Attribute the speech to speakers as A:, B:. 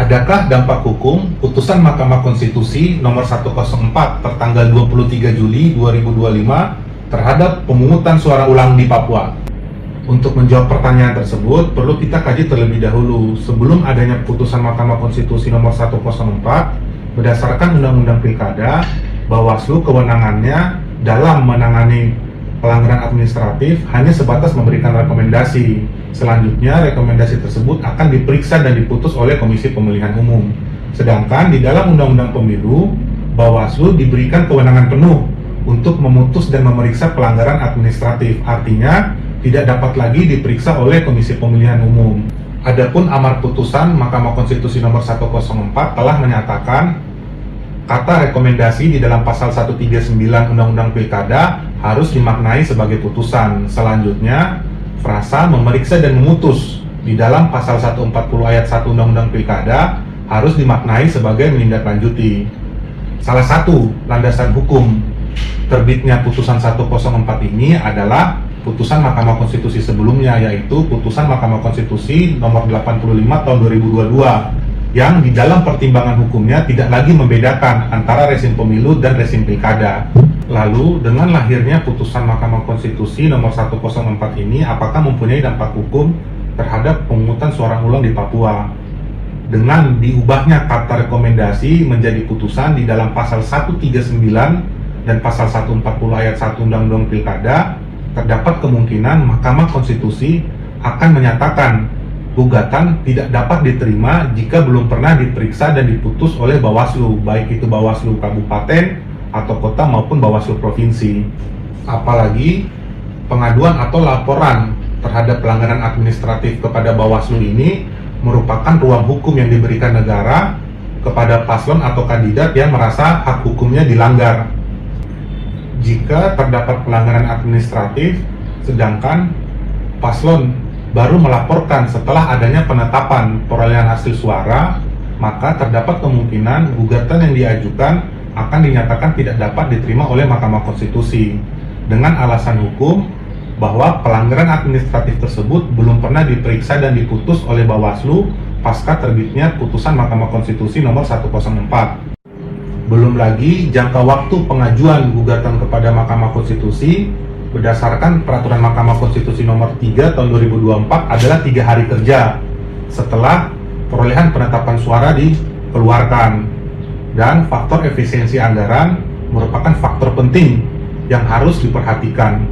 A: Adakah dampak hukum putusan Mahkamah Konstitusi nomor 104 tertanggal 23 Juli 2025 terhadap pemungutan suara ulang di Papua? Untuk menjawab pertanyaan tersebut, perlu kita kaji terlebih dahulu sebelum adanya putusan Mahkamah Konstitusi nomor 104 berdasarkan Undang-Undang Pilkada, Bawaslu kewenangannya dalam menangani pelanggaran administratif hanya sebatas memberikan rekomendasi. Selanjutnya, rekomendasi tersebut akan diperiksa dan diputus oleh Komisi Pemilihan Umum. Sedangkan di dalam Undang-Undang Pemilu, Bawaslu diberikan kewenangan penuh untuk memutus dan memeriksa pelanggaran administratif. Artinya, tidak dapat lagi diperiksa oleh Komisi Pemilihan Umum. Adapun amar putusan Mahkamah Konstitusi nomor 104 telah menyatakan kata rekomendasi di dalam pasal 139 Undang-Undang Pilkada harus dimaknai sebagai putusan. Selanjutnya, frasa memeriksa dan memutus di dalam pasal 140 ayat 1 Undang-Undang Pilkada harus dimaknai sebagai menindaklanjuti. Salah satu landasan hukum terbitnya putusan 104 ini adalah putusan Mahkamah Konstitusi sebelumnya, yaitu putusan Mahkamah Konstitusi nomor 85 tahun 2022 yang di dalam pertimbangan hukumnya tidak lagi membedakan antara rezim pemilu dan rezim pilkada. Lalu, dengan lahirnya putusan Mahkamah Konstitusi nomor 104 ini, apakah mempunyai dampak hukum terhadap pemungutan suara ulang di Papua? Dengan diubahnya kata rekomendasi menjadi putusan di dalam pasal 139 dan pasal 140 ayat 1 Undang-Undang Pilkada, terdapat kemungkinan Mahkamah Konstitusi akan menyatakan gugatan tidak dapat diterima jika belum pernah diperiksa dan diputus oleh Bawaslu, baik itu Bawaslu Kabupaten atau kota maupun Bawaslu Provinsi. Apalagi pengaduan atau laporan terhadap pelanggaran administratif kepada Bawaslu ini merupakan ruang hukum yang diberikan negara kepada paslon atau kandidat yang merasa hak hukumnya dilanggar. Jika terdapat pelanggaran administratif, sedangkan paslon baru melaporkan setelah adanya penetapan perolehan hasil suara, maka terdapat kemungkinan gugatan yang diajukan akan dinyatakan tidak dapat diterima oleh Mahkamah Konstitusi dengan alasan hukum bahwa pelanggaran administratif tersebut belum pernah diperiksa dan diputus oleh Bawaslu pasca terbitnya putusan Mahkamah Konstitusi nomor 104. Belum lagi jangka waktu pengajuan gugatan kepada Mahkamah Konstitusi berdasarkan peraturan Mahkamah Konstitusi nomor 3 tahun 2024 adalah 3 hari kerja setelah perolehan penetapan suara dikeluarkan. Dan faktor efisiensi anggaran merupakan faktor penting yang harus diperhatikan.